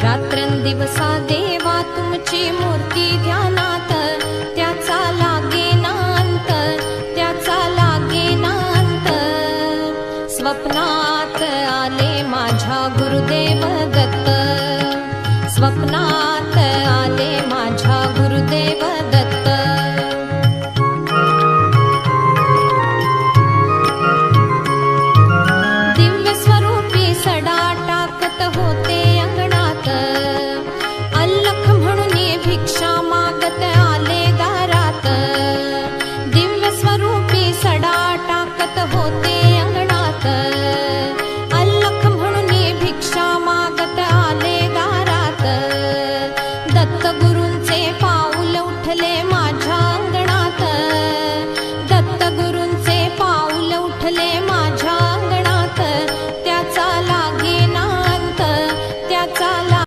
रात्रंदिवसा देवा तुमची मूर्ती ध्यानात, त्याचा लागेना अंत, त्याचा लागेना अंत. स्वप्नात आले माझ्या गुरुदेव दत्त, स्वप्नात आले माझ्या गुरुदेव दत्त. दिव्य स्वरूपी सडा टाकत होते अंगणात, अल्लख म्हणून भिक्षा मागत आले दारात. दिव्य स्वरूपी सडा टाकत होते